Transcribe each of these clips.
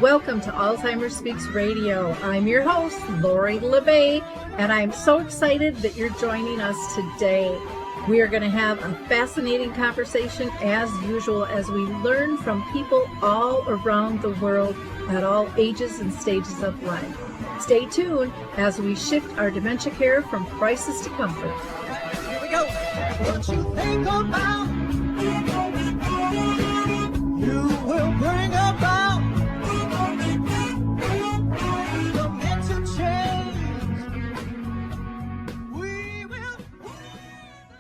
Welcome to Alzheimer Speaks Radio. I'm your host, Lori LeBay, and I'm so excited that you're joining us today. We are going to have a fascinating conversation as usual as we learn from people all around the world at all ages and stages of life. Stay tuned as we shift our dementia care from crisis to comfort. Here we go. What you think about, you will bring about dementia change. We will.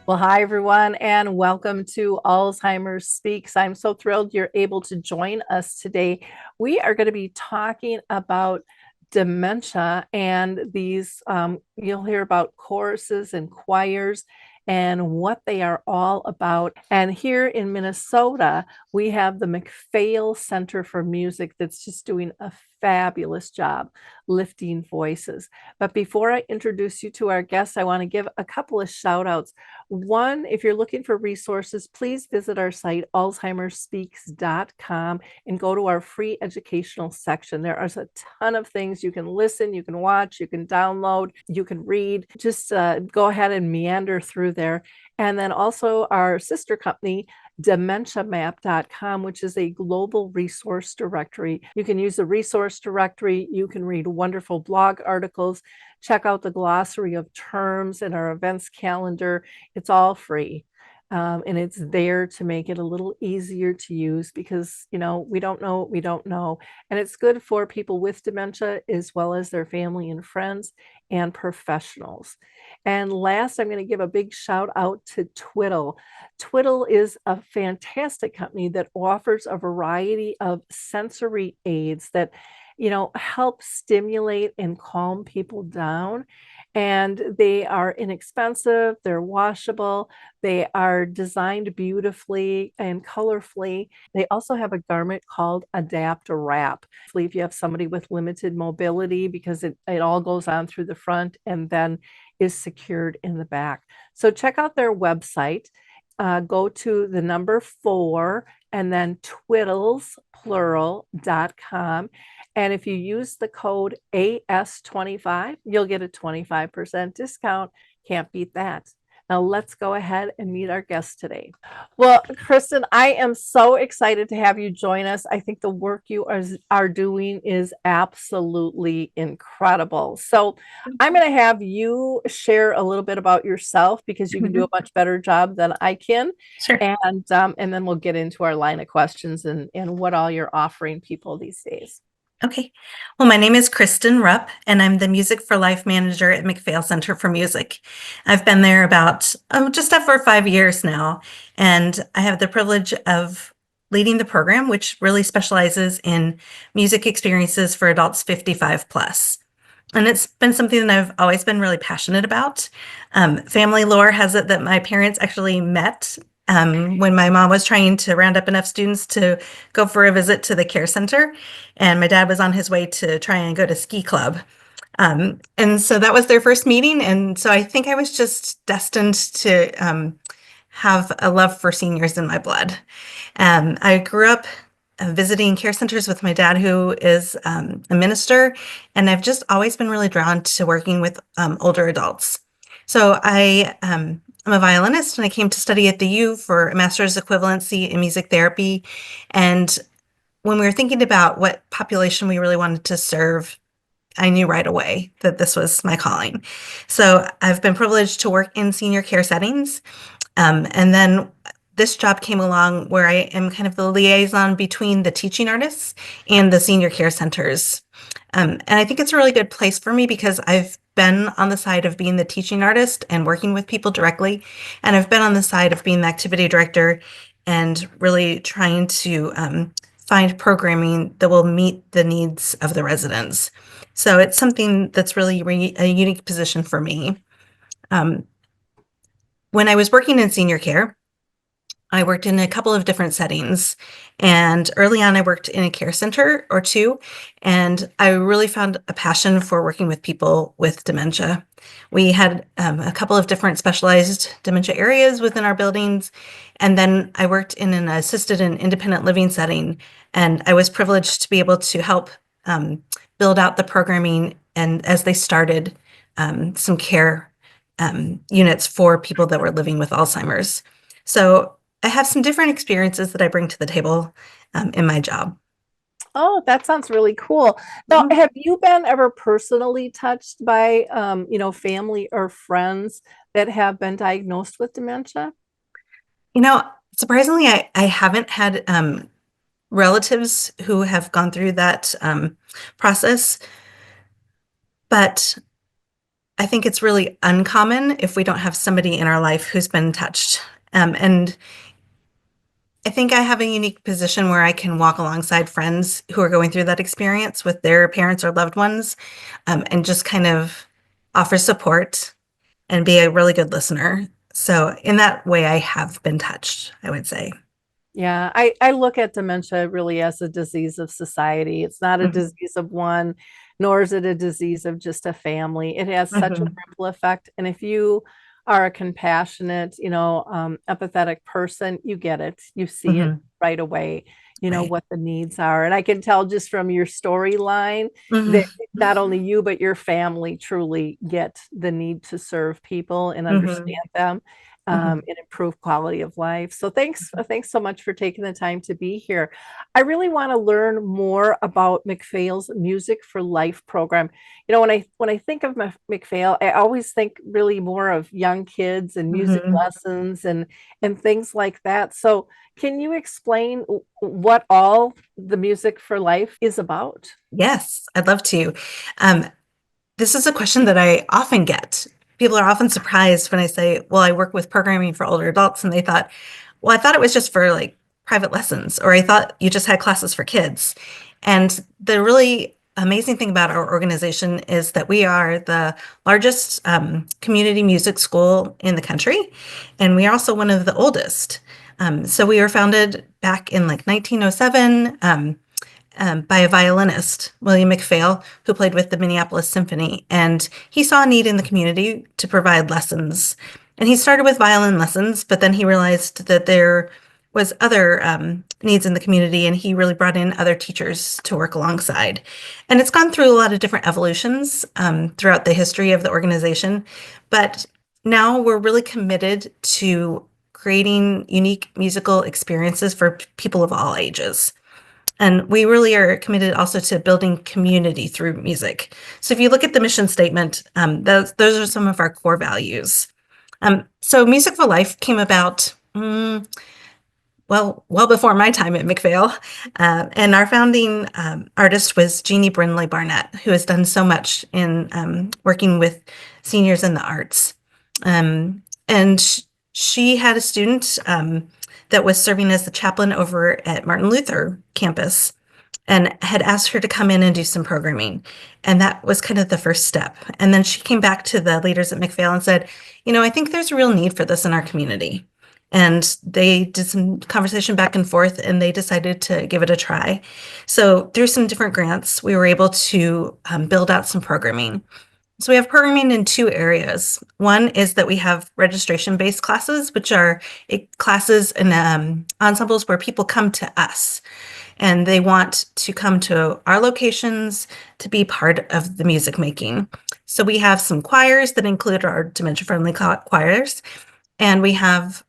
Well, hi, everyone, and welcome to Alzheimer Speaks. I'm so thrilled you're able to join us today. We are going to be talking about dementia and these, you'll hear about choruses and choirs and what they are all about. And here in Minnesota, we have the MacPhail Center for Music that's just doing a fabulous job lifting voices. But before I introduce you to our guests, I want to give a couple of shout outs. One, if you're looking for resources, please visit our site, alzheimerspeaks.com, and go to our free educational section. There are a ton of things you can listen, you can watch, you can download, you can read. Just go ahead and meander through there. And then also our sister company, dementiamap.com, which is a global resource directory. You can use the resource directory. You can read wonderful blog articles, check out the glossary of terms and our events calendar. It's all free. And it's there to make it a little easier to use because, we don't know what we don't know. And it's good for people with dementia as well as their family and friends and professionals. And last, I'm going to give a big shout out to Twiddle. Twiddle is a fantastic company that offers a variety of sensory aids that, help stimulate and calm people down. And they are inexpensive, they're washable, they are designed beautifully and colorfully. They also have a garment called Adapt Wrap. If you have somebody with limited mobility, because it all goes on through the front and then is secured in the back. So check out their website. Go to the number 4 and then twiddlesplural.com. And if you use the code AS25, you'll get a 25% discount. Can't beat that. Now let's go ahead and meet our guest today. Well, Kristyn, I am so excited to have you join us. I think the work you are doing is absolutely incredible. So I'm going to have you share a little bit about yourself because you can do a much better job than I can. Sure. And then we'll get into our line of questions and what all you're offering people these days. Okay. Well, my name is Kristyn Rupp, and I'm the Music for Life Manager at MacPhail Center for Music. I've been there about just over 5 years now, and I have the privilege of leading the program, which really specializes in music experiences for adults 55 plus. And it's been something that I've always been really passionate about. Family lore has it that my parents actually met when my mom was trying to round up enough students to go for a visit to the care center, and my dad was on his way to try and go to ski club. And so that was their first meeting. And so I think I was just destined to have a love for seniors in my blood. I grew up visiting care centers with my dad, who is a minister, and I've just always been really drawn to working with older adults. So I'm a violinist, and I came to study at the U for a master's equivalency in music therapy. And when we were thinking about what population we really wanted to serve, I knew right away that this was my calling. So I've been privileged to work in senior care settings. And then this job came along where I am kind of the liaison between the teaching artists and the senior care centers. And I think it's a really good place for me because I've been on the side of being the teaching artist and working with people directly. And I've been on the side of being the activity director and really trying to find programming that will meet the needs of the residents. So it's something that's really a unique position for me. When I was working in senior care, I worked in a couple of different settings. And early on, I worked in a care center or two. And I really found a passion for working with people with dementia. We had a couple of different specialized dementia areas within our buildings. And then I worked in an assisted and independent living setting. And I was privileged to be able to help build out the programming and as they started some care units for people that were living with Alzheimer's. So I have some different experiences that I bring to the table in my job. Oh, that sounds really cool. Now, Mhm. have you been ever personally touched by, family or friends that have been diagnosed with dementia? You know, surprisingly, I haven't had relatives who have gone through that process, but I think it's really uncommon if we don't have somebody in our life who's been touched. And I think I have a unique position where I can walk alongside friends who are going through that experience with their parents or loved ones, and just kind of offer support and be a really good listener. So in that way, I have been touched, I would say. Yeah, I look at dementia really as a disease of society. It's not a Mhm, disease of one, nor is it a disease of just a family. It has such a mhm, ripple effect. And if you are a compassionate, empathetic person, you get it. You see it mhm, right away, right. what the needs are. And I can tell just from your storyline that Mhm, not only you, but your family truly get the need to serve people and mhm, understand them mhm, and improve quality of life. So thanks so much for taking the time to be here. I really want to learn more about MacPhail's Music for Life program. When I think of MacPhail, I always think really more of young kids and music mhm. lessons and things like that. So can you explain what all the Music for Life is about? Yes, I'd love to. Um, This is a question that I often get. People are often surprised when I say, well, I work with programming for older adults, and they thought, well, I thought it was just for like private lessons, or I thought you just had classes for kids. And the really amazing thing about our organization is that we are the largest community music school in the country, and we are also one of the oldest. So we were founded back in like 1907. By a violinist, William MacPhail, who played with the Minneapolis Symphony. And he saw a need in the community to provide lessons. And he started with violin lessons, but then he realized that there was other needs in the community, and he really brought in other teachers to work alongside. And it's gone through a lot of different evolutions throughout the history of the organization. But now we're really committed to creating unique musical experiences for people of all ages. And we really are committed also to building community through music. So if you look at the mission statement, those are some of our core values. So Music for Life came about, well before my time at MacPhail. And our founding artist was Jeannie Brindley Barnett, who has done so much in working with seniors in the arts. And she had a student that was serving as the chaplain over at Martin Luther campus and had asked her to come in and do some programming. And that was kind of the first step. And then she came back to the leaders at MacPhail and said, I think there's a real need for this in our community. And they did some conversation back and forth, and they decided to give it a try. So through some different grants, we were able to build out some programming. So we have programming in two areas. One is that we have registration-based classes, which are classes and ensembles where people come to us and they want to come to our locations to be part of the music making. So we have some choirs that include our dementia-friendly choirs, and we have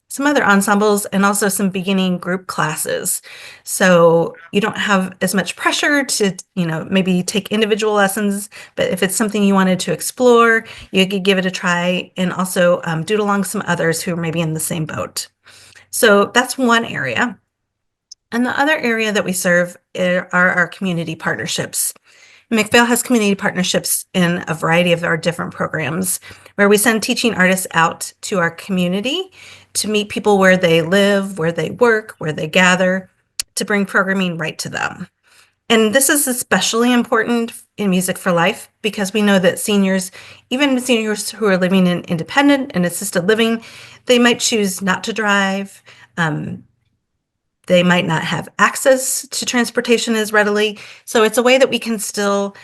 some other ensembles and also some beginning group classes. So you don't have as much pressure to, maybe take individual lessons, but if it's something you wanted to explore, you could give it a try and also do it along some others who are maybe in the same boat. So that's one area. And the other area that we serve are our community partnerships. MacPhail has community partnerships in a variety of our different programs where we send teaching artists out to our community to meet people where they live, where they work, where they gather, to bring programming right to them. And this is especially important in Music for Life because we know that seniors, even seniors who are living in independent and assisted living, they might choose not to drive. Um, they might not have access to transportation as readily. So it's a way that we can still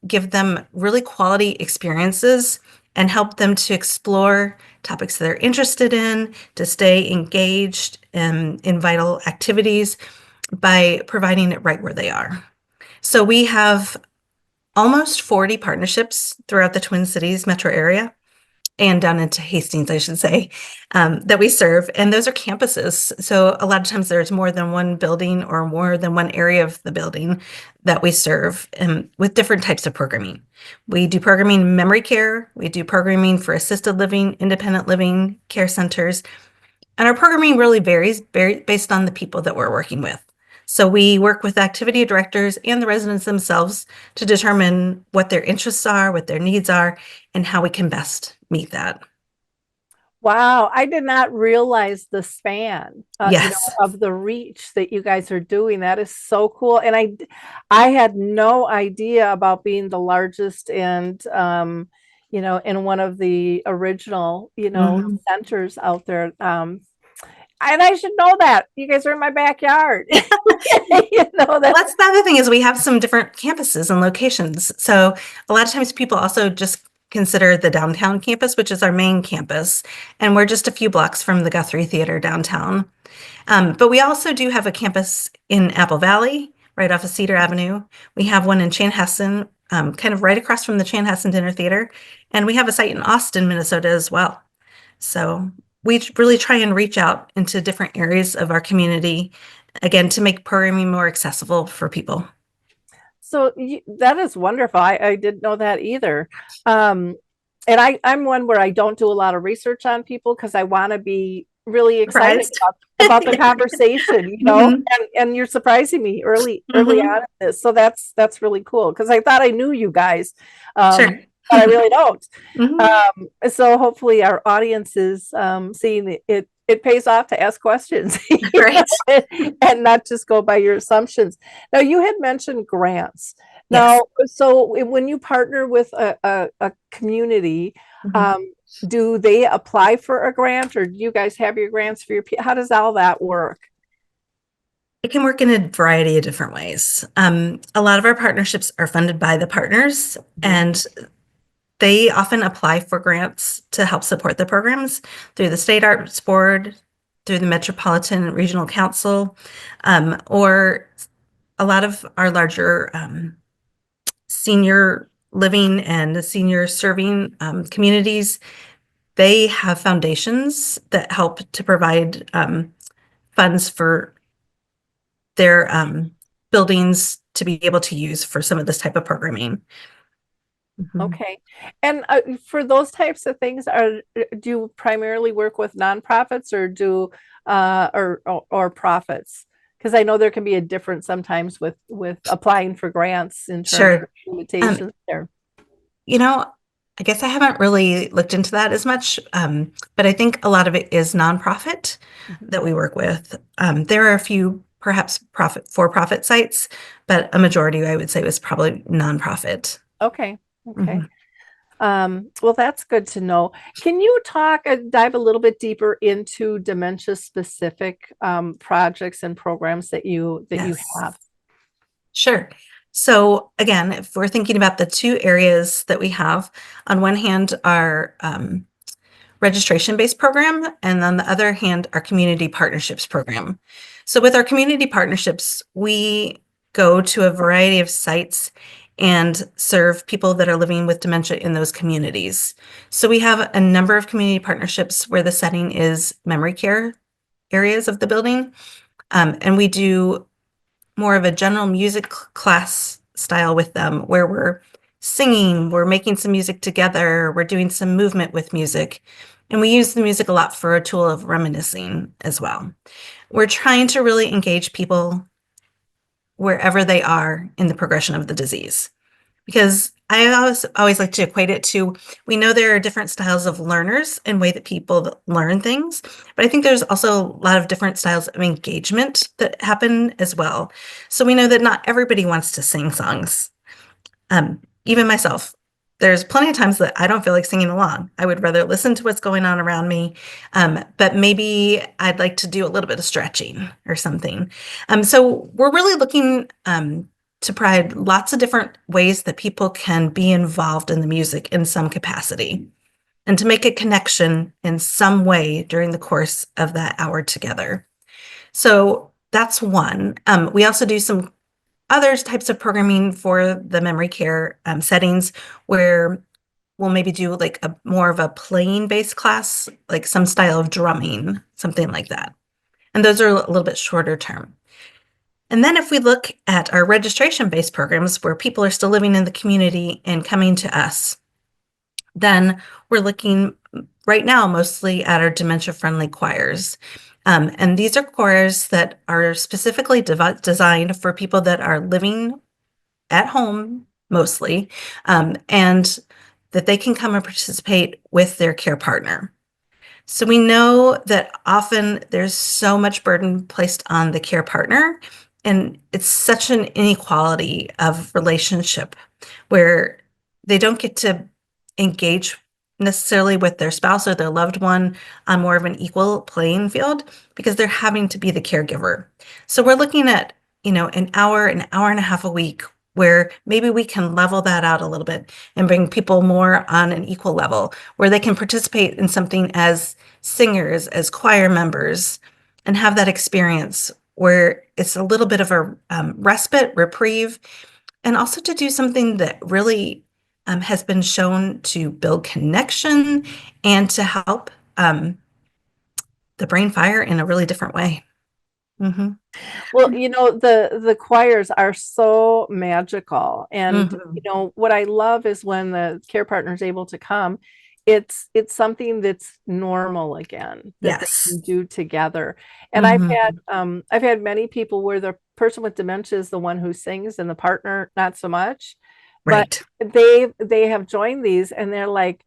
give them really quality experiences and help them to explore topics that they're interested in, to stay engaged in vital activities by providing it right where they are. So we have almost 40 partnerships throughout the Twin Cities metro area and down into Hastings, I should say, that we serve. And those are campuses. So a lot of times there's more than one building or more than one area of the building that we serve with different types of programming. We do programming in memory care. We do programming for assisted living, independent living care centers. And our programming really varies based on the people that we're working with. So we work with activity directors and the residents themselves to determine what their interests are, what their needs are, and how we can best meet that. Wow, I did not realize the span, Yes. of the reach that you guys are doing. That is so cool. And I had no idea about being the largest and, in one of the original, Mhm. centers out there. And I should know that. You guys are in my backyard. Well, That. that's the other thing is we have some different campuses and locations. So a lot of times people also just consider the downtown campus, which is our main campus, and we're just a few blocks from the Guthrie Theater downtown. But we also do have a campus in Apple Valley, right off of Cedar Avenue. We have one in Chanhassen, kind of right across from the Chanhassen Dinner Theater, and we have a site in Austin, Minnesota as well. So we really try and reach out into different areas of our community, again, to make programming more accessible for people. So that is wonderful. I didn't know that either. And I'm one where I don't do a lot of research on people because I want to be really excited Surprised? about the conversation, Mhm, and you're surprising me early mhm. on in this. So that's really cool because I thought I knew you guys, Sure. but I really don't. Mhm. So hopefully our audience is seeing it pays off to ask questions Right. and not just go by your assumptions. Now you had mentioned grants. Yes. Now, so when you partner with a community, Mhm. um, do they apply for a grant or do you guys have your grants for how does all that work? It can work in a variety of different ways. A lot of our partnerships are funded by the partners, Mhm. and they often apply for grants to help support the programs through the State Arts Board, through the Metropolitan Regional Council, or a lot of our larger senior living and senior serving communities. They have foundations that help to provide funds for their buildings to be able to use for some of this type of programming. Mhm. Okay. And for those types of things, do you primarily work with nonprofits or do or profits? Because I know there can be a difference sometimes with applying for grants in terms of Sure. Um, limitations there. you know, I guess I haven't really looked into that as much, but I think a lot of it is nonprofit Mhm. that we work with. There are a few perhaps for-profit sites, but a majority I would say was probably nonprofit. Okay. Okay. Mhm. Well, that's good to know. Can you dive a little bit deeper into dementia specific projects and programs that you Yes. have? Sure. So again, if we're thinking about the two areas that we have, on one hand, our registration-based program, and on the other hand, our community partnerships program. So with our community partnerships, we go to a variety of sites and serve people that are living with dementia in those communities. So we have a number of community partnerships where the setting is memory care areas of the building, and we do more of a general music class style with them where we're singing, we're making some music together, we're doing some movement with music. And we use the music a lot for a tool of reminiscing as well. We're trying to really engage people wherever they are in the progression of the disease. Because I always like to equate it to, we know there are different styles of learners and way that people learn things, but I think there's also a lot of different styles of engagement that happen as well. So we know that not everybody wants to sing songs. Even myself, there's plenty of times that I don't feel like singing along. I would rather listen to what's going on around me, but maybe I'd like to do a little bit of stretching or something. So we're really looking to provide lots of different ways that people can be involved in the music in some capacity and to make a connection in some way during the course of that hour together. So that's one. We also do some other types of programming for the memory care settings where we'll maybe do like a more of a playing based class, like some style of drumming, something like that. And those are a little bit shorter term. And then if we look at our registration based programs where people are still living in the community and coming to us, then we're looking right now mostly at our dementia friendly choirs. And these are choirs that are specifically designed for people that are living at home mostly, and that they can come and participate with their care partner. So we know that often there's so much burden placed on the care partner, and it's such an inequality of relationship where they don't get to engage necessarily with their spouse or their loved one on more of an equal playing field because they're having to be the caregiver. So we're looking at, an hour and a half a week where maybe we can level that out a little bit and bring people more on an equal level where they can participate in something as singers, as choir members, and have that experience where it's a little bit of a respite, reprieve, and also to do something that really has been shown to build connection and to help the brain fire in a really different way. Mm-hmm. Well, the choirs are so magical. And, Mm-hmm. what I love is when the care partner is able to come, it's something that's normal again, that they Yes. can do together. And Mm-hmm. I've had many people where the person with dementia is the one who sings and the partner not so much, but Right. they have joined these and they're like,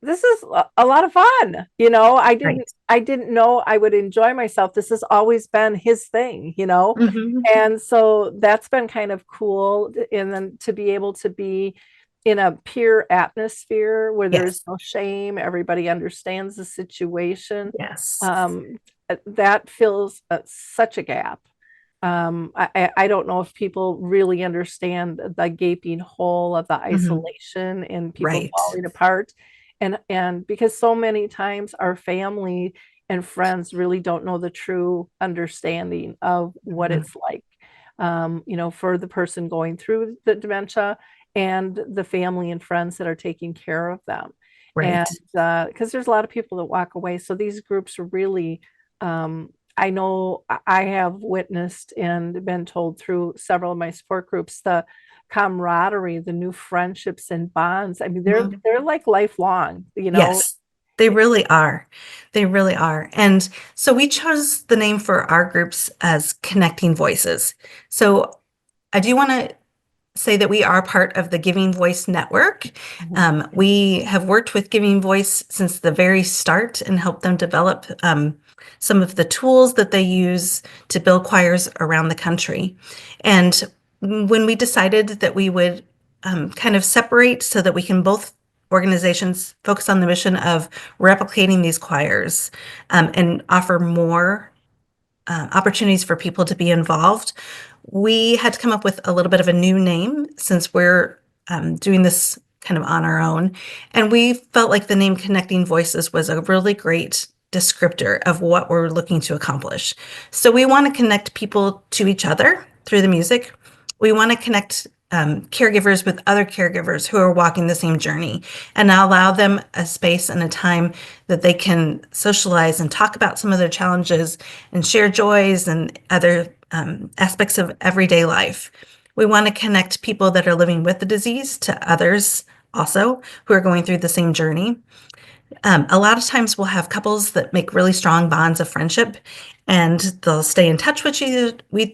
this is a lot of fun. Right. I didn't know I would enjoy myself. This has always been his thing. Mm-hmm. And so that's been kind of cool. And then to be able to be in a peer atmosphere where there's Yes. no shame, everybody understands the situation. Yes. Um, that fills such a gap. I don't know if people really understand the gaping hole of the Mm-hmm. isolation and people Right. falling apart. And because so many times our family and friends really don't know the true understanding of what Mm-hmm. it's like, for the person going through the dementia and the family and friends that are taking care of them. And Right. because there's a lot of people that walk away. So these groups are really, I know I have witnessed and been told through several of my support groups the camaraderie, the new friendships and bonds. I mean, Mhm. they're like lifelong. Yes, they really are. They really are. And so we chose the name for our groups as Connecting Voices. So I do want to say that we are part of the Giving Voice Network. Mhm. We have worked with Giving Voice since the very start and helped them develop some of the tools that they use to build choirs around the country. And when we decided that we would kind of separate so that we can both organizations focus on the mission of replicating these choirs and offer more opportunities for people to be involved, we had to come up with a little bit of a new name since we're doing this kind of on our own. And we felt like the name Connecting Voices was a really great descriptor of what we're looking to accomplish. So we want to connect people to each other through the music. We want to connect caregivers with other caregivers who are walking the same journey and allow them a space and a time that they can socialize and talk about some of their challenges and share joys and other aspects of everyday life. We want to connect people that are living with the disease to others also who are going through the same journey. A lot of times we'll have couples that make really strong bonds of friendship and they'll stay in touch with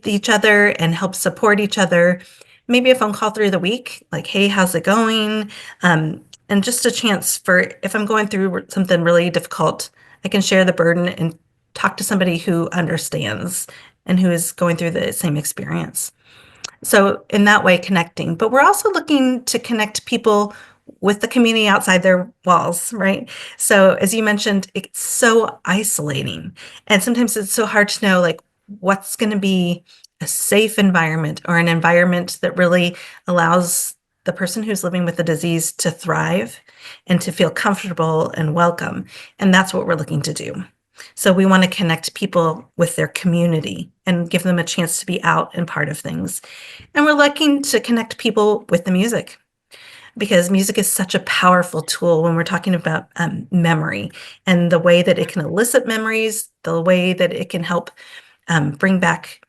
each other and help support each other. Maybe a phone call through the week, like, hey, how's it going? And just a chance for if I'm going through something really difficult, I can share the burden and talk to somebody who understands and who is going through the same experience. So in that way, connecting. But we're also looking to connect people with the community outside their walls, right? So as you mentioned, it's so isolating. And sometimes it's so hard to know like what's going to be a safe environment or an environment that really allows the person who's living with the disease to thrive and to feel comfortable and welcome. And that's what we're looking to do. So we want to connect people with their community and give them a chance to be out and part of things. And we're looking to connect people with the music because music is such a powerful tool when we're talking about memory and the way that it can elicit memories, the way that it can help bring back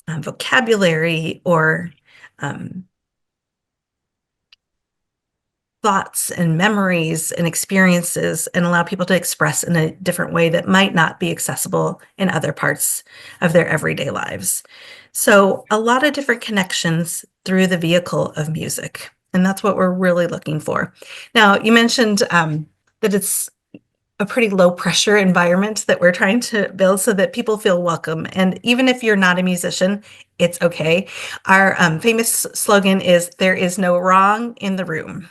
vocabulary or thoughts and memories and experiences and allow people to express in a different way that might not be accessible in other parts of their everyday lives. So a lot of different connections through the vehicle of music. And that's what we're really looking for. Now, you mentioned that it's a pretty low pressure environment that we're trying to build so that people feel welcome. And even if you're not a musician, it's okay. Our famous slogan is, "There is no wrong in the room."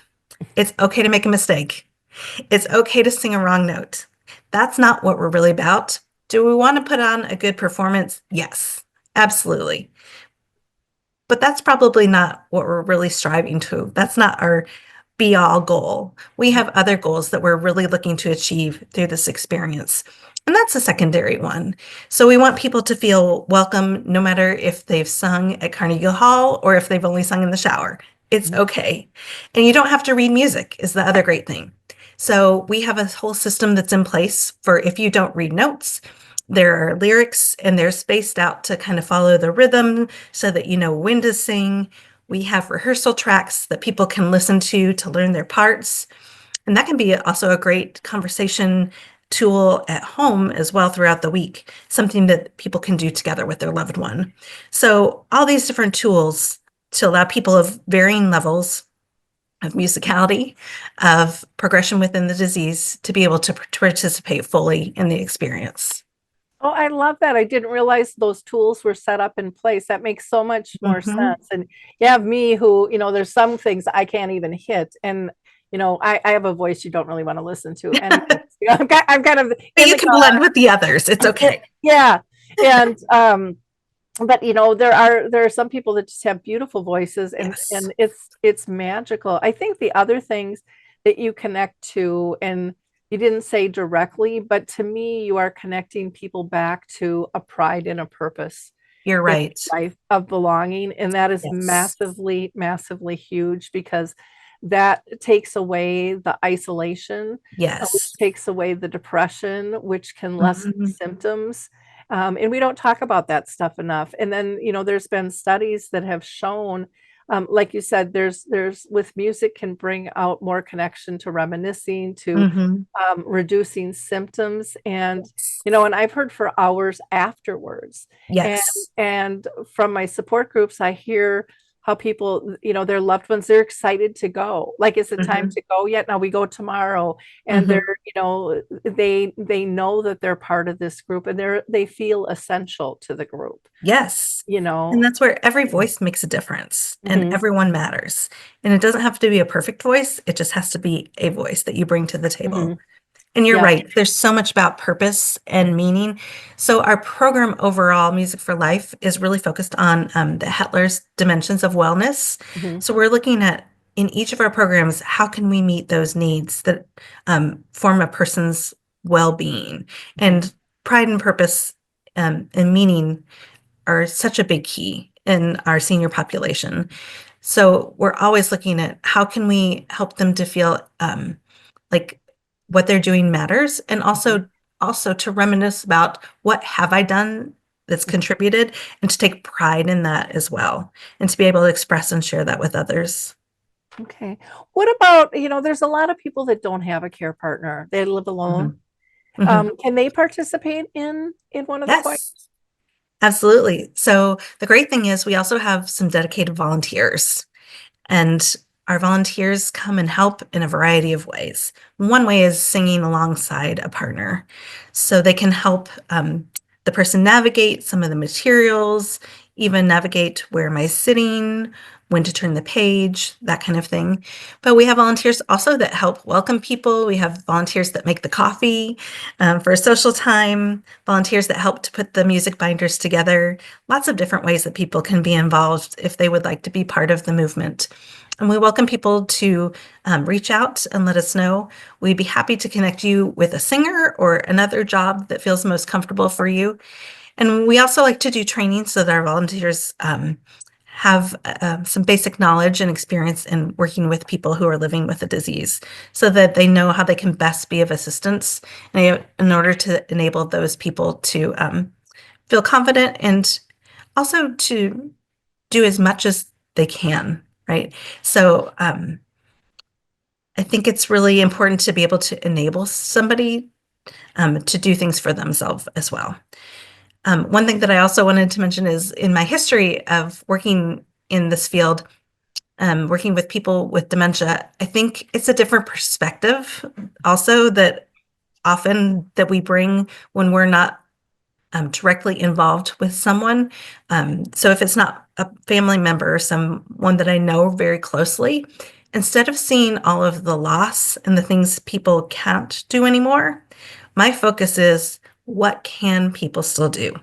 It's okay to make a mistake. It's okay to sing a wrong note. That's not what we're really about. Do we want to put on a good performance? Yes, absolutely. But that's probably not what we're really striving to. That's not our be all goal. We have other goals that we're really looking to achieve through this experience. And that's a secondary one. So we want people to feel welcome no matter if they've sung at Carnegie Hall or if they've only sung in the shower. It's okay. And you don't have to read music is the other great thing. So we have a whole system that's in place for if you don't read notes, there are lyrics and they're spaced out to kind of follow the rhythm so that you know when to sing. We have rehearsal tracks that people can listen to learn their parts. And that can be also a great conversation tool at home as well throughout the week, something that people can do together with their loved one. So all these different tools to allow people of varying levels of musicality, of progression within the disease to be able to participate fully in the experience. Oh, I love that. I didn't realize those tools were set up in place. That makes so much more sense. And you have me who, there's some things I can't even hit. And, I have a voice you don't really want to listen to. And I'm kind of But in you the can blend with the others. It's okay. Yeah. And but there are some people that just have beautiful voices and Yes. and it's magical. I think the other things that you connect to, and you didn't say directly, but to me you are connecting people back to a pride and a purpose You're in right. life of belonging, and that is Yes. massively, massively huge because that takes away the isolation, which Yes. takes away the depression, which can lessen Mhm. symptoms. And we don't talk about that stuff enough. And then, there's been studies that have shown, like you said, there's with music can bring out more connection to reminiscing, to Mhm. reducing symptoms, and Yes. and I've heard for hours afterwards. And Yes. and from my support groups, I hear how people, their loved ones, they're excited to go. Like, is it time Mhm. to go yet? Now we go tomorrow. And Mhm. they're, they know that they're part of this group and they feel essential to the group, Yes. you And know. that's where every voice makes a difference and Mhm, everyone matters. And it doesn't have to be a perfect voice. It just has to be a voice that you bring to the table. mhm. And you're Yeah. right. There's so much about purpose and meaning. So our program overall, Music for Life, is really focused on the Hetler's dimensions of wellness. Mhm, So we're looking at in each of our programs, how can we meet those needs that form a person's well-being? mhm, And pride and purpose and meaning are such a big key in our senior population. So we're always looking at how can we help them to feel like what they're doing matters, and mhm, also to reminisce about what have I done that's mhm. contributed, and to take pride in that as well, and to be able to express and share that with others. Okay. What about, there's a lot of people that don't have a care partner. They live alone. Mhm. Mhm. Can they participate in one of the choirs? Yes, absolutely. So the great thing is we also have some dedicated volunteers. And our volunteers come and help in a variety of ways. One way is singing alongside a partner. So they can help the person navigate some of the materials, even navigate where am I sitting, when to turn the page, that kind of thing. But we have volunteers also that help welcome people. We have volunteers that make the coffee for social time, volunteers that help to put the music binders together, lots of different ways that people can be involved if they would like to be part of the movement. And we welcome people to reach out and let us know. We'd be happy to connect you with a singer or another job that feels most comfortable for you. And we also like to do training so that our volunteers have some basic knowledge and experience in working with people who are living with a disease so that they know how they can best be of assistance in order to enable those people to feel confident and also to do as much as they can, right? So I think it's really important to be able to enable somebody to do things for themselves as well. One thing that I also wanted to mention is in my history of working in this field, working with people with dementia, I think it's a different perspective also that often that we bring when we're not directly involved with someone. So if it's not a family member or someone that I know very closely, instead of seeing all of the loss and the things people can't do anymore, my focus is what can people still do?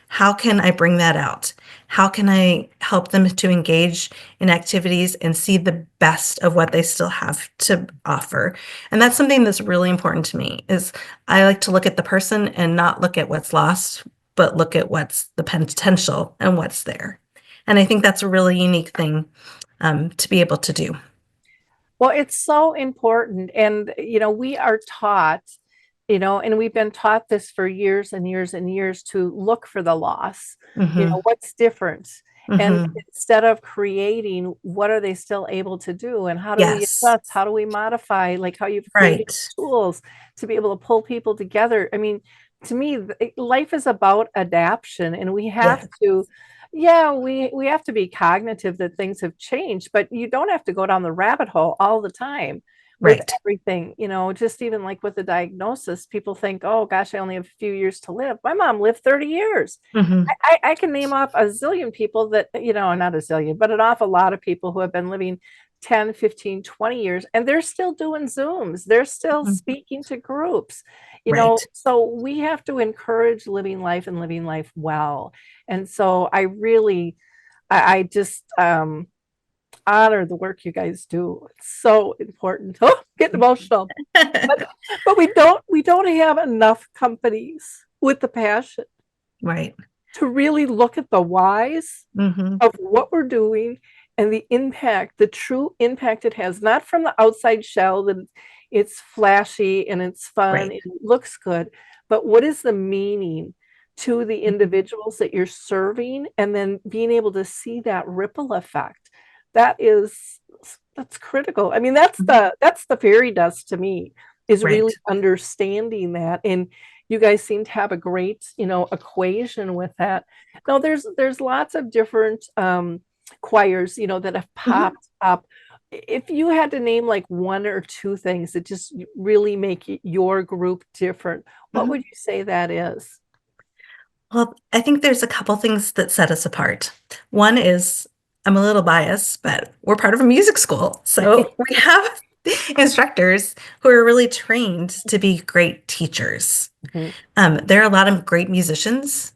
How can I bring that out? How can I help them to engage in activities and see the best of what they still have to offer? And that's something that's really important to me is I like to look at the person and not look at what's lost, but look at what's the potential and what's there. And I think that's a really unique thing to be able to do. Well, it's so important. And, we are taught, and we've been taught this for years and years and years to look for the loss, Hmm. what's different. And Hmm. instead of creating, what are they still able to do? And how do we Yes, adjust? How do we modify? Like how you've created right. tools to be able to pull people together. I mean, to me, life is about adaptation, and we have Yes, to, yeah, we have to be cognitive that things have changed, but you don't have to go down the rabbit hole all the time with right. everything, just even like with the diagnosis, people think, oh gosh, I only have a few years to live. My mom lived 30 years. Hmm. I can name off a zillion people that, not a zillion, but an awful lot of people who have been living 10, 15, 20 years, and they're still doing Zooms. They're still speaking to groups, Right. so we have to encourage living life and living life well. And so I just honor the work you guys do. It's so important. Oh, getting emotional. But we don't have enough companies with the passion Right. to really look at the whys Hmm. of what we're doing and the impact, the true impact it has, not from the outside shell that it's flashy and it's fun and Right. it looks good, but what is the meaning to the individuals that you're serving, and then being able to see that ripple effect. That's critical. I mean, Mhm. that's the fairy dust to me, is really Right. understanding that. And you guys seem to have a great, equation with that. Now, there's lots of different choirs, that have Mhm. popped up. If you had to name like one or two things that just really make your group different, what Mhm. would you say that is? Well, I think there's a couple things that set us apart. One is I'm a little biased, but we're part of a music school. So we have instructors who are really trained to be great teachers. Mhm. There are a lot of great musicians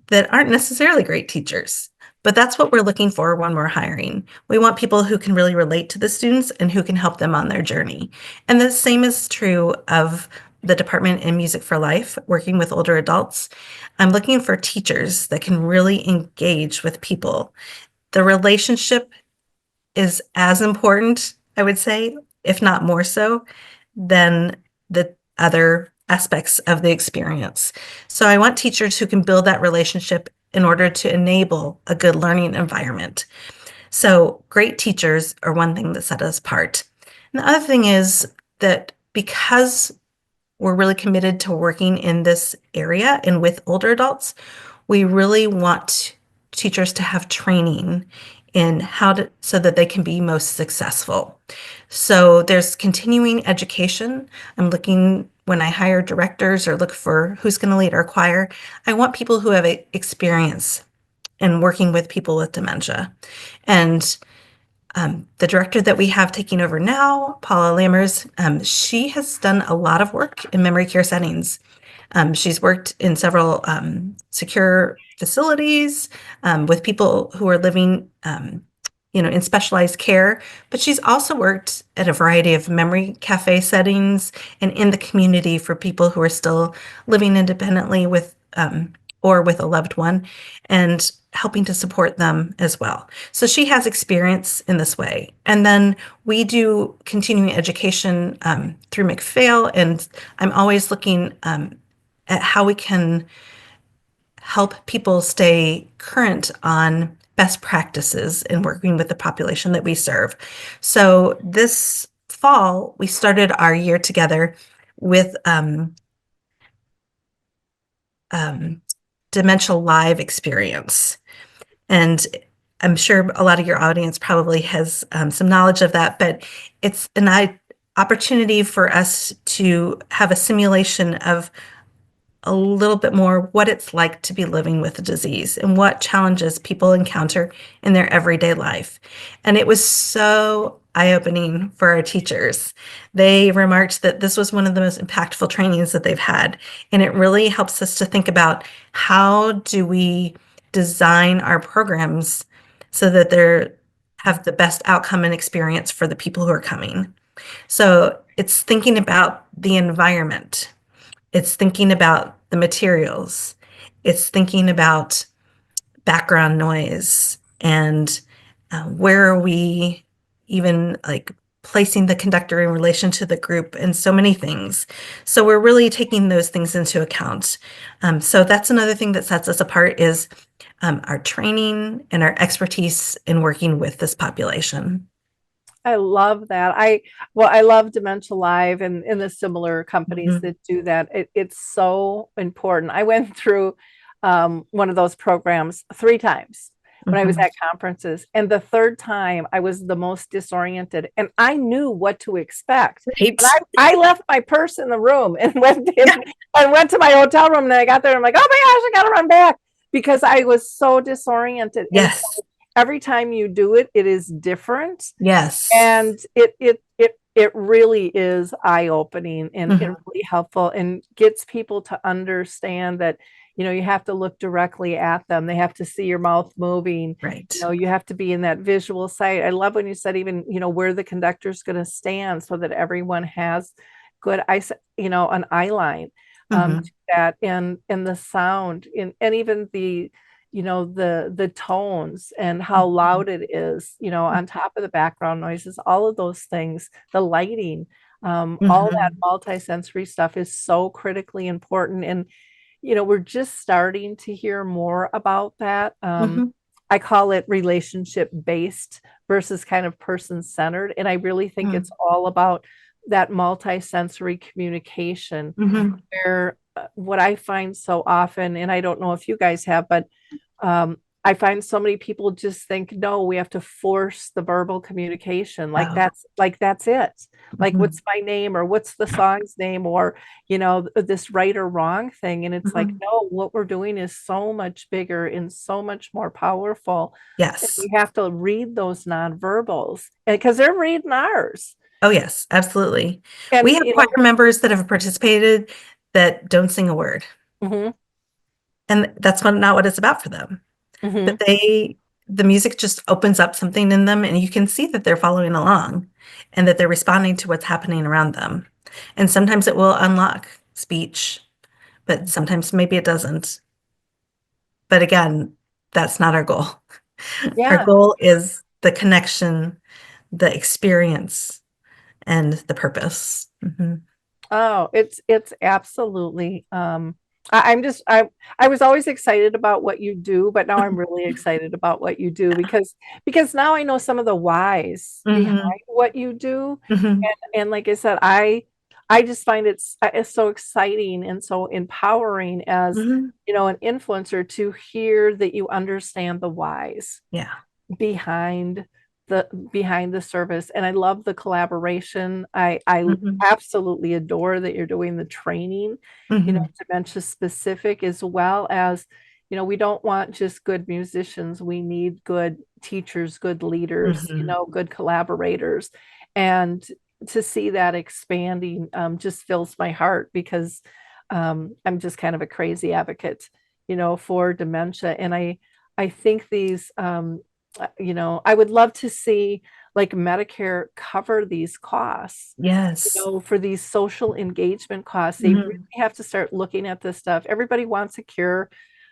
that aren't necessarily great teachers. But that's what we're looking for when we're hiring. We want people who can really relate to the students and who can help them on their journey. And the same is true of the department in Music for Life, working with older adults. I'm looking for teachers that can really engage with people. The relationship is as important, I would say, if not more so, than the other aspects of the experience. So I want teachers who can build that relationship in order to enable a good learning environment. So great teachers are one thing that set us apart. And the other thing is that because we're really committed to working in this area and with older adults, we really want teachers to have training in how to so that they can be most successful. So there's continuing education. I'm looking when I hire directors or look for who's going to lead our choir, I want people who have experience in working with people with dementia. And The director that we have taking over now, Paula Lammers, she has done a lot of work in memory care settings. She's worked in several secure facilities with people who are living, in specialized care, but she's also worked at a variety of memory cafe settings and in the community for people who are still living independently with or with a loved one, and helping to support them as well. So she has experience in this way. And then we do continuing education through MacPhail, and I'm always looking at how we can help people stay current on best practices in working with the population that we serve. So this fall, we started our year together with Dementia Live experience. And I'm sure a lot of your audience probably has some knowledge of that, but it's an opportunity for us to have a simulation of a little bit more what it's like to be living with a disease and what challenges people encounter in their everyday life. And it was so eye-opening for our teachers. They remarked that this was one of the most impactful trainings that they've had. And it really helps us to think about how do we design our programs so that they have the best outcome and experience for the people who are coming. So it's thinking about the environment. It's thinking about the materials. It's thinking about background noise and where are we even like placing the conductor in relation to the group and so many things. So we're really taking those things into account. So that's another thing that sets us apart is our training and our expertise in working with this population. I love that. I love Dementia Live and the similar companies Mhm. that do that. It's so important. I went through one of those programs 3 times when I was Mhm. at conferences, and the third time I was the most disoriented, and I knew what to expect. Right? And I left my purse in the room and went Yeah. and went to my hotel room, and I got there and I'm like, oh my gosh, I gotta run back because I was so disoriented. And Yes. so every time you do it, it is different, Yes. and it really is eye-opening and Mhm. really helpful and gets people to understand that, you have to look directly at them. They have to see your mouth moving. Right. You have to be in that visual sight. I love when you said even, where the conductor's going to stand so that everyone has good eyes, an eye line Mhm. to that, and the sound and even the tones and how loud it is, on top of the background noises, all of those things, the lighting, all that Mhm. multisensory stuff is so critically important. And, we're just starting to hear more about that. Mhm. I call it relationship based versus kind of person centered. And I really think Mhm. it's all about that multisensory communication Mhm. where what I find so often, and I don't know if you guys have, but I find so many people just think, no, we have to force the verbal communication. Like Oh. that's it. Like, Mhm. what's my name, or what's the song's name, or this right or wrong thing. And it's like, Mhm. no, what we're doing is so much bigger and so much more powerful. And Yes. we have to read those nonverbals because they're reading ours. Oh, yes, absolutely. We And have choir members that have participated that don't sing a word, mhm, and that's not what it's about for them. But mhm. the music just opens up something in them, and you can see that they're following along and that they're responding to what's happening around them. And sometimes it will unlock speech, but sometimes maybe it doesn't. But again, that's not our goal. Our Yeah. goal is the connection, the experience, and the purpose. Mhm. Oh, it's absolutely, I was always excited about what you do, but now I'm really excited about what you do because now I know some of the whys behind Mhm. what you do. Mhm. And like I said, I just find it's so exciting and so empowering as, Mhm. an influencer to hear that you understand the whys Yeah. behind behind the service. And I love the collaboration. I Mhm. absolutely adore that you're doing the training, Mhm. dementia specific, as well as, We don't want just good musicians. We need good teachers, good leaders, Mhm. good collaborators. And to see that expanding just fills my heart because I'm just kind of a crazy advocate, for dementia. And I think these, I would love to see like Medicare cover these costs, Yes. for these social engagement costs. They really Mhm. have to start looking at this stuff. Everybody wants a cure.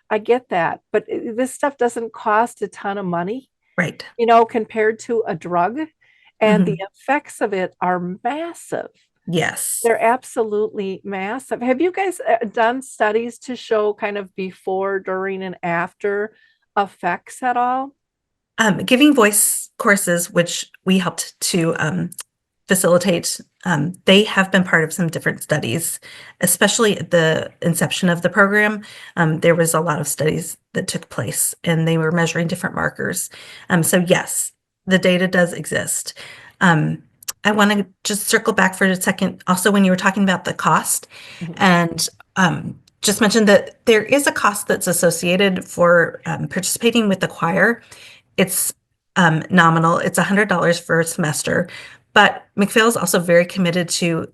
I get that, but this stuff doesn't cost a ton of money, Right. compared to a drug, and the Mhm. effects of it are massive. Yes. They're absolutely massive. Have you guys done studies to show kind of before, during, and after effects at all? Giving voice courses, which we helped to facilitate, they have been part of some different studies, especially at the inception of the program. There was a lot of studies that took place, and they were measuring different markers. So yes, the data does exist. Um, I want to just circle back for a second. Also, when you were talking about the cost, Mhm. and just mention that there is a cost that's associated for participating with the choir. It's nominal. It's $100 for a semester, but MacPhail is also very committed to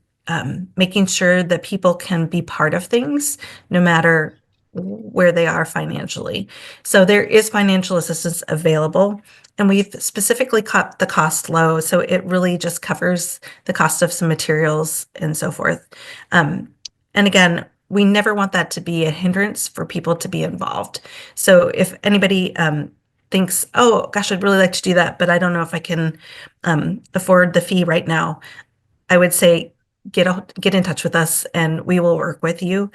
making sure that people can be part of things no matter where they are financially. So there is financial assistance available, and we've specifically cut the cost low, so it really just covers the cost of some materials and so forth. Um, and again, we never want that to be a hindrance for people to be involved. So if anybody thinks, oh gosh, I'd really like to do that, but I don't know if I can afford the fee right now, I would say get in touch with us and we will work with you.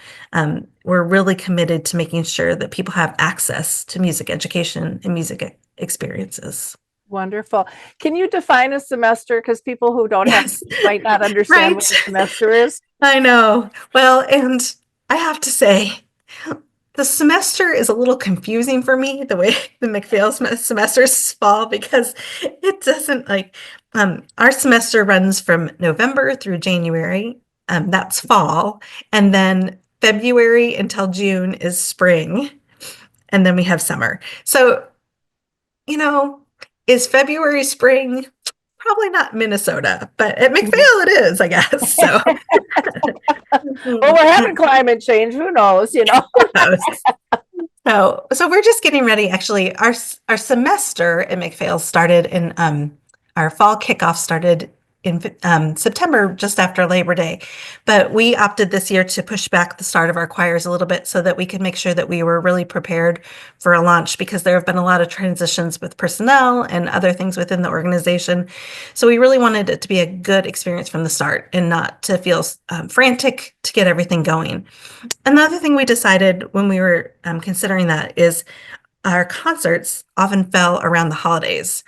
We're really committed to making sure that people have access to music education and music experiences. Wonderful. Can you define a semester? Because people who don't have Yes, kids might not understand what right. a semester is. I know. Well, and I have to say, the semester is a little confusing for me, the way the MacPhail semesters fall, because it doesn't like our semester runs from November through January, that's fall, and then February until June is spring, and then we have summer. So, you know, is February spring? Probably not Minnesota, but at Mhm. MacPhail it is, I guess. So, Well, who we're having climate change. Who knows? knows? So we're just getting ready. Actually, our semester at MacPhail started in our fall kickoff started in September, just after Labor Day. But we opted this year to push back the start of our choirs a little bit so that we could make sure that we were really prepared for a launch because there have been a lot of transitions with personnel and other things within the organization. So we really wanted it to be a good experience from the start and not to feel frantic to get everything going. Another thing we decided when we were considering that is our concerts often fell around the holidays.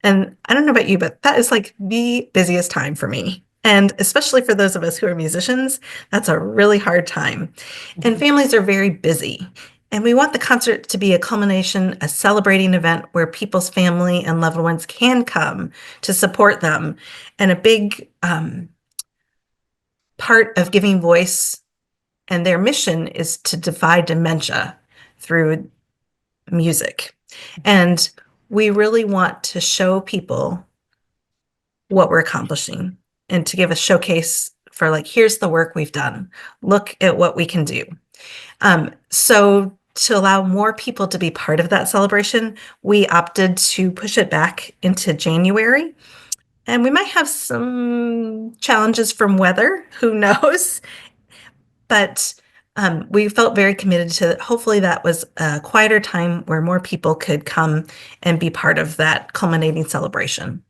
And I don't know about you, but that is like the busiest time for me. And especially for those of us who are musicians, that's a really hard time. And Mhm. families are very busy. And we want the concert to be a culmination, a celebrating event where people's family and loved ones can come to support them. And a big part of giving voice and their mission is to defy dementia through music. And we really want to show people what we're accomplishing and to give a showcase for like, here's the work we've done. Look at what we can do. So to allow more people to be part of that celebration, we opted to push it back into January. And we might have some challenges from weather, who knows? But we felt very committed to hopefully that was a quieter time where more people could come and be part of that culminating celebration.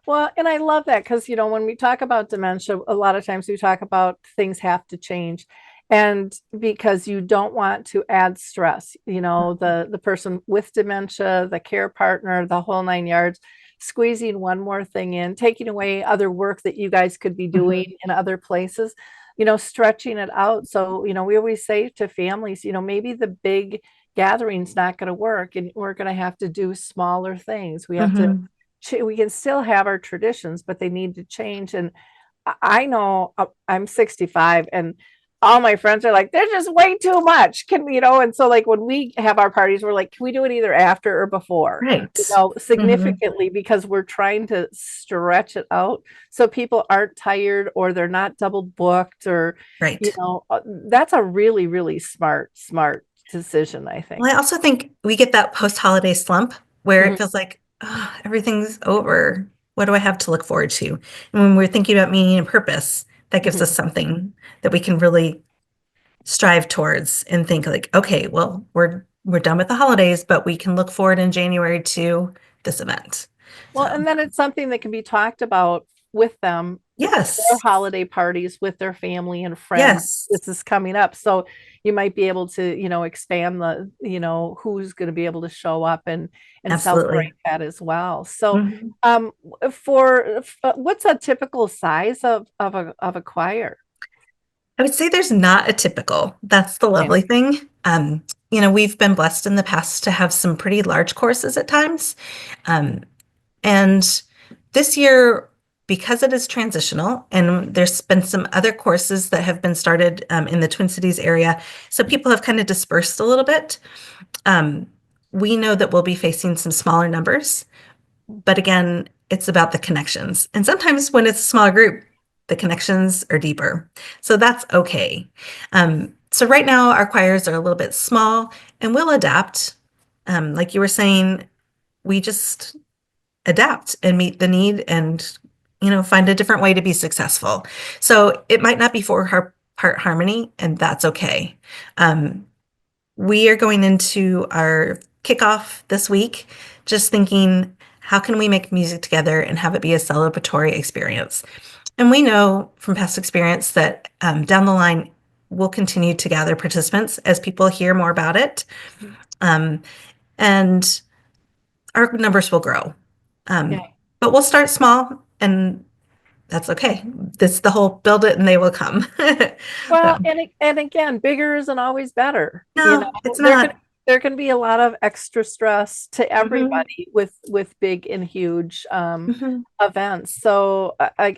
Well, and I love that because, when we talk about dementia, a lot of times we talk about things have to change. And because you don't want to add stress, the person with dementia, the care partner, the whole 9 yards, squeezing one more thing in, taking away other work that you guys could be Mhm. doing in other places, stretching it out. So, we always say to families, maybe the big gathering's not going to work and we're going to have to do smaller things. We have to Mhm. we can still have our traditions, but they need to change. And I know I'm 65 and all my friends are like, there's just way too much. And so like when we have our parties, we're like, can we do it either after or before? Right. Significantly, because we're trying to stretch it out so people aren't tired or they're not double booked or, Right. that's a really, really smart decision, I think. Well, I also think we get that post-holiday slump where Mhm. it feels like, oh, everything's over. What do I have to look forward to? And when we're thinking about meaning and purpose, that gives Mhm. us something that we can really strive towards and think like, okay, well, we're done with the holidays, but we can look forward in January to this event. Well, So, and then it's something that can be talked about with them at their yes. holiday parties with their family and friends. Yes. This is coming up. So you might be able to, expand who's going to be able to show up and celebrate Absolutely. that as well. So Mhm. what's a typical size of a choir? I would say there's not a typical. That's the Okay. lovely thing. We've been blessed in the past to have some pretty large courses at times. Um, and this year, because it is transitional, and there's been some other courses that have been started in the Twin Cities area, so people have kind of dispersed a little bit. Um, we know that we'll be facing some smaller numbers, but again, it's about the connections. And sometimes when it's a small group, the connections are deeper. So that's okay. So right now, our choirs are a little bit small and we'll adapt. Like you were saying, we just adapt and meet the need and, find a different way to be successful. So it might not be for her part harmony, and that's okay. Um, we are going into our kickoff this week, just thinking, how can we make music together and have it be a celebratory experience? And we know from past experience that down the line, we'll continue to gather participants as people hear more about it. Um, and our numbers will grow. Yeah. But we'll start small, and that's okay. This is the whole build it and they will come. So, Well, and again, bigger isn't always better. no, it's There can not. there can be a lot of extra stress to Mhm, everybody with big and huge mhm. events. So I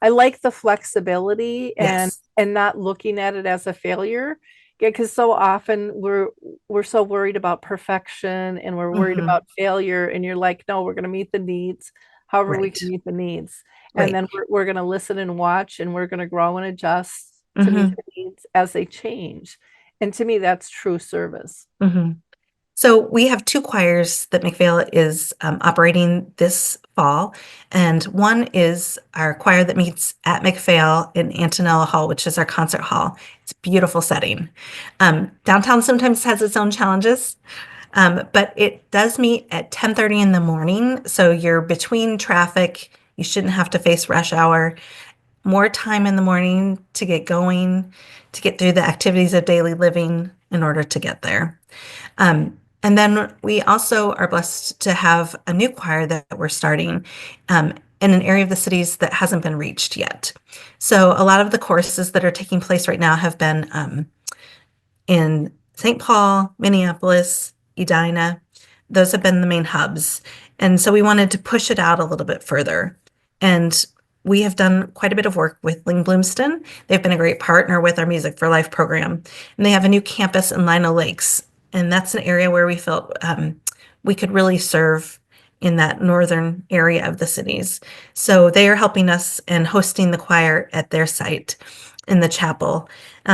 like the flexibility Yes. and not looking at it as a failure. Because so often we're so worried about perfection and we're worried Mhm. about failure, and you're like, no, we're going to meet the needs however we Right. can meet the needs. And Right. then we're going to listen and watch, and we're going to grow and adjust to meet Mhm. the needs as they change. And to me, that's true service. Mhm. So we have two choirs that MacPhail is operating this fall, and one is our choir that meets at MacPhail in Antonella Hall, which is our concert hall. It's a beautiful setting. Downtown sometimes has its own challenges, but it does meet at 10:30 in the morning, so you're between traffic. You shouldn't have to face rush hour. More time in the morning to get going, to get through the activities of daily living in order to get there. And then we also are blessed to have a new choir that we're starting in an area of the cities that hasn't been reached yet. So a lot of the courses that are taking place right now have been in St. Paul, Minneapolis, Edina. Those have been the main hubs. And so we wanted to push it out a little bit further. And we have done quite a bit of work with Ling Bloomston. They've been a great partner with our Music for Life program. And they have a new campus in Lino Lakes. And that's an area where we felt we could really serve in that northern area of the cities. So they are helping us and hosting the choir at their site in the chapel.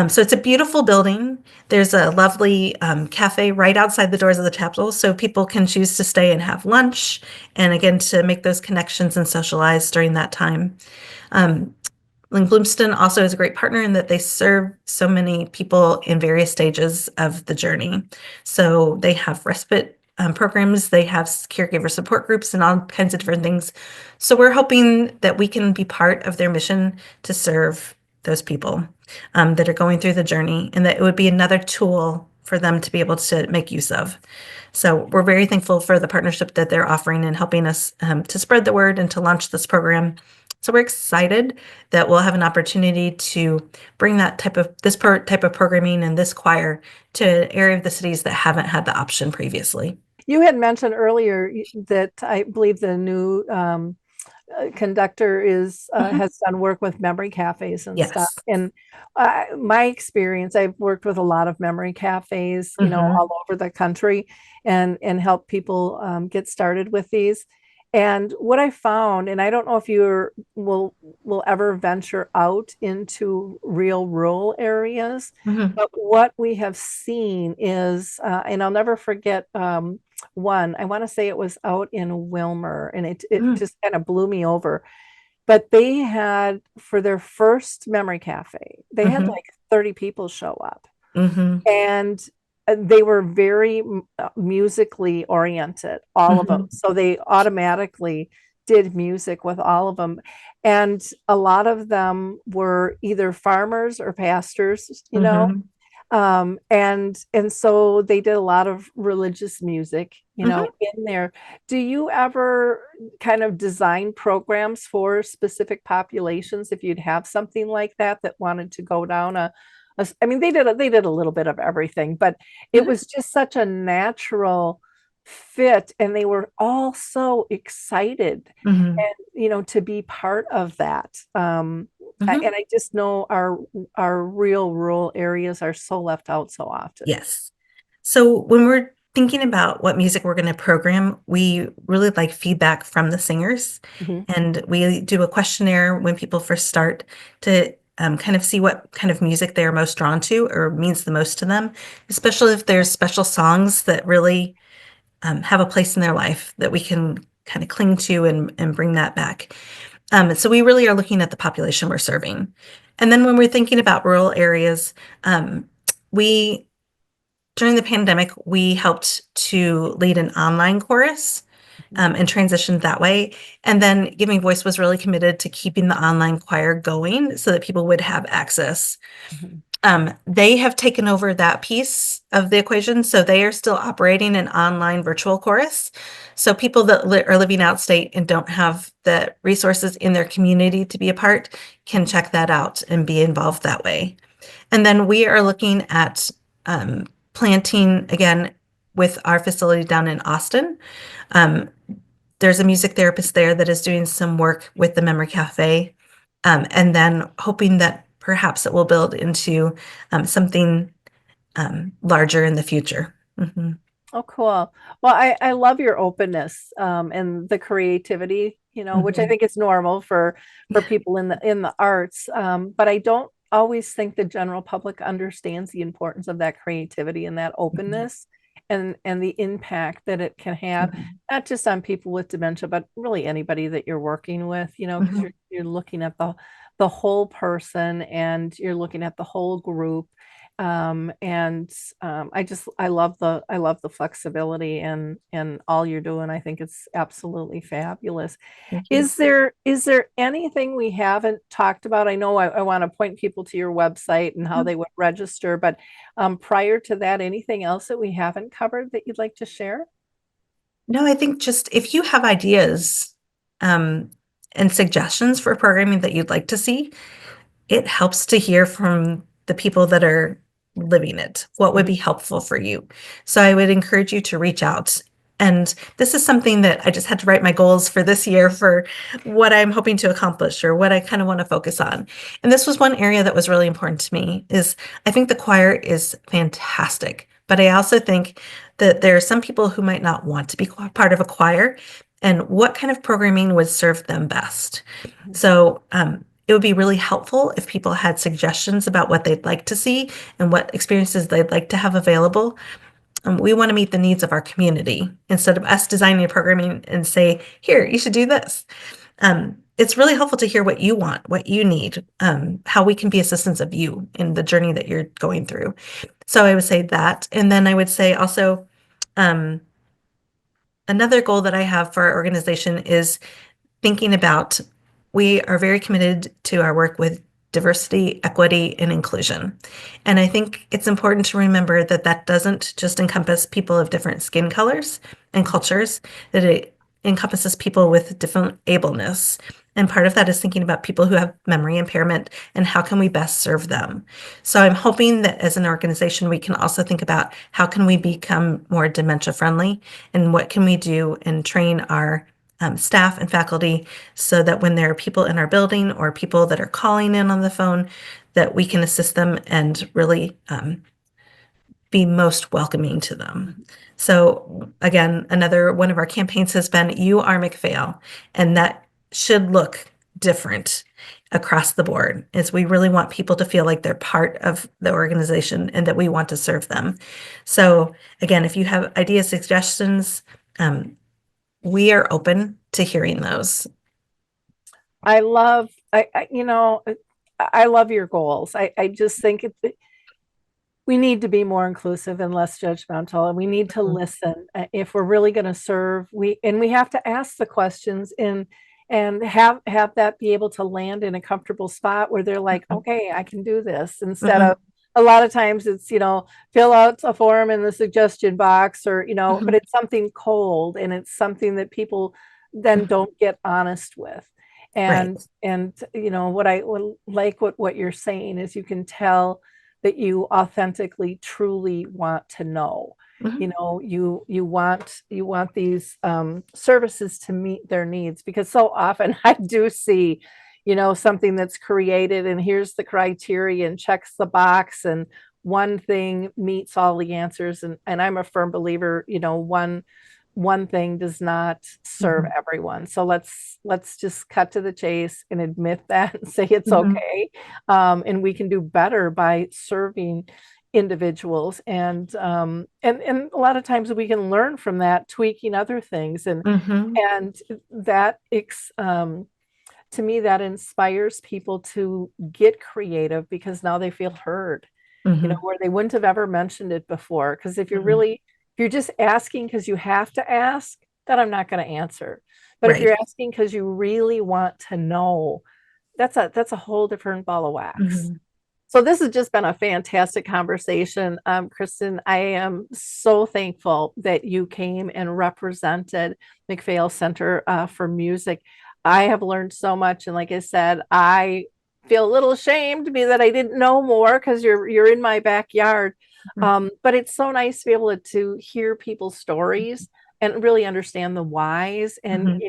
So it's a beautiful building. There's a lovely cafe right outside the doors of the chapel, so people can choose to stay and have lunch, and again, to make those connections and socialize during that time. Um, Link Bloomston also is a great partner in that they serve so many people in various stages of the journey. So they have respite programs, they have caregiver support groups, and all kinds of different things. So we're hoping that we can be part of their mission to serve those people that are going through the journey, and that it would be another tool for them to be able to make use of. So we're very thankful for the partnership that they're offering and helping us to spread the word and to launch this program. So we're excited that we'll have an opportunity to bring that type of type of programming and this choir to an area of the cities that haven't had the option previously. You had mentioned earlier that I believe the new conductor is Mhm. has done work with memory cafes and stuff. Yes. And my experience, I've worked with a lot of memory cafes, Mhm. all over the country, and help people get started with these. And what I found, and I don't know if you will ever venture out into real rural areas, Mhm. but what we have seen is, and I'll never forget one. I want to say it was out in Wilmer, and it Mhm. just kind of blew me over. But they had, for their first memory cafe, they had Mhm. like 30 people show up, Mhm. and they were very musically oriented, all of them. Mhm. So they automatically did music with all of them. And a lot of them were either farmers or pastors, Mhm. and so they did a lot of religious music, Mhm. in there. Do you ever kind of design programs for specific populations if you'd have something like that that wanted to go down I mean, they did a little bit of everything, but it Mhm. was just such a natural fit, and they were all so excited, Mhm. and to be part of that. Mhm. And I just know our real rural areas are so left out so often. Yes. So when we're thinking about what music we're going to program, we really like feedback from the singers. Mhm, And we do a questionnaire when people first start to kind of see what kind of music they are most drawn to or means the most to them, especially if there's special songs that really have a place in their life that we can kind of cling to and bring that back. So we really are looking at the population we're serving. And then when we're thinking about rural areas, we during the pandemic, we helped to lead an online chorus mhm, and transitioned that way. And then Giving Voice was really committed to keeping the online choir going so that people would have access. mhm, They have taken over that piece of the equation. So they are still operating an online virtual chorus. So people that are living outstate and don't have the resources in their community to be a part can check that out and be involved that way. And then we are looking at planting again with our facility down in Austin. Um, there's a music therapist there that is doing some work with the Memory Cafe, and then hoping that perhaps it will build into something larger in the future. Mhm. Oh, cool. Well, I love your openness, and the creativity, which I Mhm. think is normal for people in the arts. But I don't always think the general public understands the importance of that creativity and that Mhm. openness, and the impact that it can have, Mhm. not just on people with dementia, but really anybody that you're working with, because Mhm. you're looking at the whole person, and you're looking at the whole group. And I love the flexibility and all you're doing. I think it's absolutely fabulous. Thank you. Is there anything we haven't talked about? I know I want to point people to your website and how Mhm. they would register, but prior to that, anything else that we haven't covered that you'd like to share? No, I think just if you have ideas um, and suggestions for programming that you'd like to see, it helps to hear from the people that are living it. What would Mhm, be helpful for you? So I would encourage you to reach out. And this is something that I just had to write my goals for this year for what I'm hoping to accomplish or what I kind of want to focus on. And this was one area that was really important to me is I think the choir is fantastic, but I also think that there are some people who might not want to be part of a choir and what kind of programming would serve them best. mhm, So it would be really helpful if people had suggestions about what they'd like to see and what experiences they'd like to have available. We want to meet the needs of our community instead of us designing a programming and say, here, you should do this. It's really helpful to hear what you want, what you need, how we can be assistants of you in the journey that you're going through. So I would say that. And then I would say also, um, another goal that I have for our organization is thinking about we are very committed to our work with diversity, equity, and inclusion. And I think it's important to remember that that doesn't just encompass people of different skin colors and mhm, cultures, that it encompasses people with different ableness. And part of that is thinking about people who have memory impairment and how can we best serve them. So I'm hoping that as an organization, we can also think about how can we become more dementia friendly and what can we do and train our staff and faculty, so that when there are people in our building or people that are calling in on the phone, that we can assist them and really be most welcoming to them. So again, another one of our campaigns has been "You Are MacPhail," and that should look different across the board, as we really want people to feel like they're part of the organization and that we want to serve them. So again, if you have ideas, suggestions, we are open to hearing those. I love, I love your goals. I just think we need to be more inclusive and less judgmental, and we need to listen. If we're really going to serve, we have to ask the questions and have that be able to land in a comfortable spot where they're like, okay, I can do this, instead of a lot of times it's, fill out a form in the suggestion box, or, but it's something cold, and it's something that people then don't get honest with. And Right. what I like, what you're saying is, you can tell that you authentically truly want to know. Mhm. You want these services to meet their needs, because so often I do see, something that's created, and here's the criteria and checks the box, and one thing meets all the answers, and I'm a firm believer, one thing does not serve Mhm. everyone. So let's just cut to the chase and admit that, and say it's Mhm. okay. And we can do better by serving individuals, and a lot of times we can learn from that, tweaking other things, Mhm. and that to me, that inspires people to get creative, because now they feel heard, Mhm. where they wouldn't have ever mentioned it before. Because Mhm. if you're just asking because you have to ask, then I'm not going to answer. But if Right. you're asking because you really want to know, that's a whole different ball of wax. Mhm. So this has just been a fantastic conversation. Kristyn, I am so thankful that you came and represented MacPhail Center for Music. I have learned so much, and like I said, I feel a little ashamed to be that I didn't know more, because you're in my backyard. Mhm. But it's so nice to be able to hear people's stories and really understand the whys, Mhm. and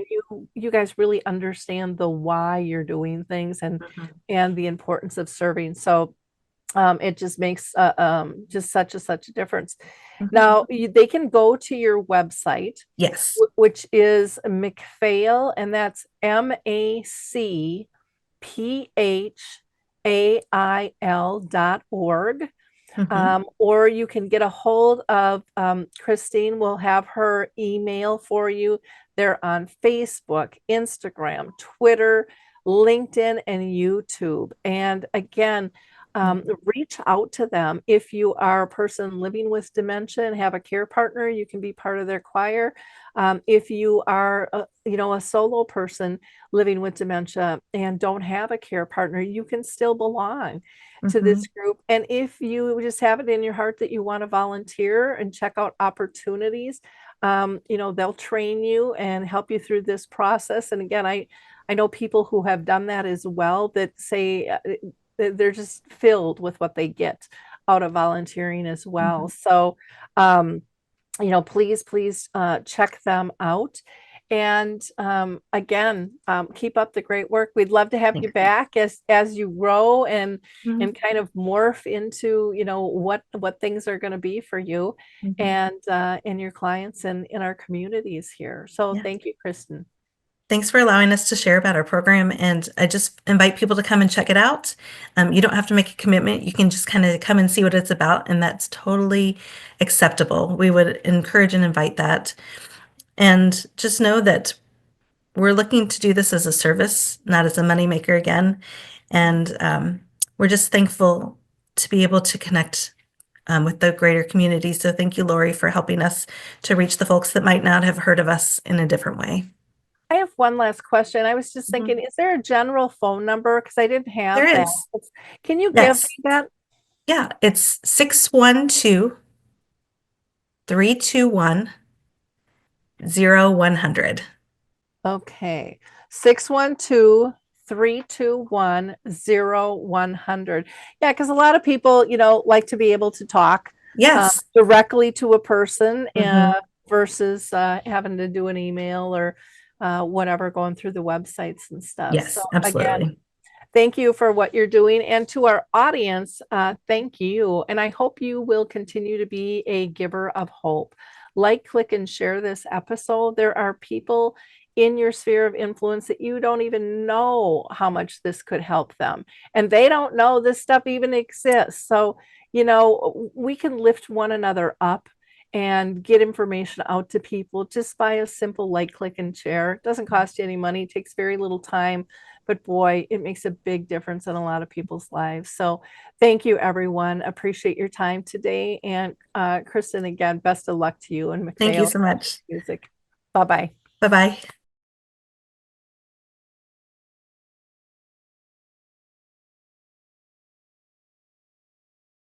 you guys really understand the why you're doing things, Mhm. and the importance of serving. So it just makes just such a difference. Mhm. Now they can go to your website, Yes. which is MacPhail, and that's MacPhail.org. Mhm. Or you can get a hold of Kristyn. Will have her email for you. They're on Facebook, Instagram, Twitter, LinkedIn, and YouTube. And again, reach out to them. If you are a person living with dementia and have a care partner, you can be part of their choir. If you are, a solo person living with dementia and don't have a care partner, you can still belong to this Mhm. group. And if you just have it in your heart that you want to volunteer and check out opportunities, they'll train you and help you through this process. And again, I know people who have done that as well, that say they're just filled with what they get out of volunteering as well. Mhm. So, please check them out. And again, keep up the great work. We'd love to have you Thanks. back as you grow Mhm. and kind of morph into what things are going to be for you Mhm. and your clients and in our communities here. So Yeah. thank you, Kristyn. Thanks for allowing us to share about our program. And I just invite people to come and check it out. You don't have to make a commitment. You can just kind of come and see what it's about, and that's totally acceptable. We would encourage and invite that. And just know that we're looking to do this as a service, not as a moneymaker again. And we're just thankful to be able to connect with the greater community. So thank you, Lori, for helping us to reach the folks that might not have heard of us in a different way. I have one last question. I was just Mhm. thinking, is there a general phone number? Because I didn't There have that. is. Can you give Yes. me that? Yeah. It's 612-321-0100. Okay. 612-321-0100. Yeah, because a lot of people, like to be able to talk Yes. directly to a person Mhm. versus having to do an email whatever, going through the websites and stuff. So Yes, again, absolutely. thank you for what you're doing. And to our audience, thank you. And I hope you will continue to be a giver of hope. Like, click, and share this episode. There are people in your sphere of influence that you don't even know how much this could help them. And they don't know this stuff even exists. So, we can lift one another up and get information out to people just by a simple like, click, and share. It doesn't cost you any money. It takes very little time. But boy, it makes a big difference in a lot of people's lives. So thank you, everyone. Appreciate your time today. And Kristyn, again, best of luck to you and Thank you MacPhail so much. Music. Bye-bye. Bye-bye.